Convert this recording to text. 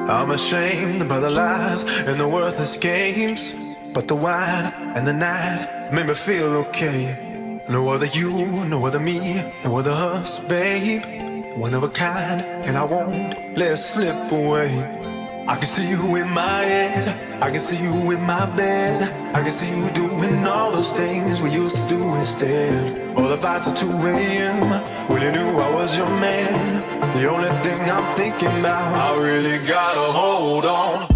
I'm ashamed by the lies and the worthless games, but the wine and the night made me feel okay. No other you, no other me, no other us, babe. One of a kind, and I won't let it slip away. I can see you in my head, I can see you in my bed, I can see you doing all those things we used to do instead. All the fights at 2 a.m. when you knew I was your man. The only thing I'm thinking about, I really gotta hold on.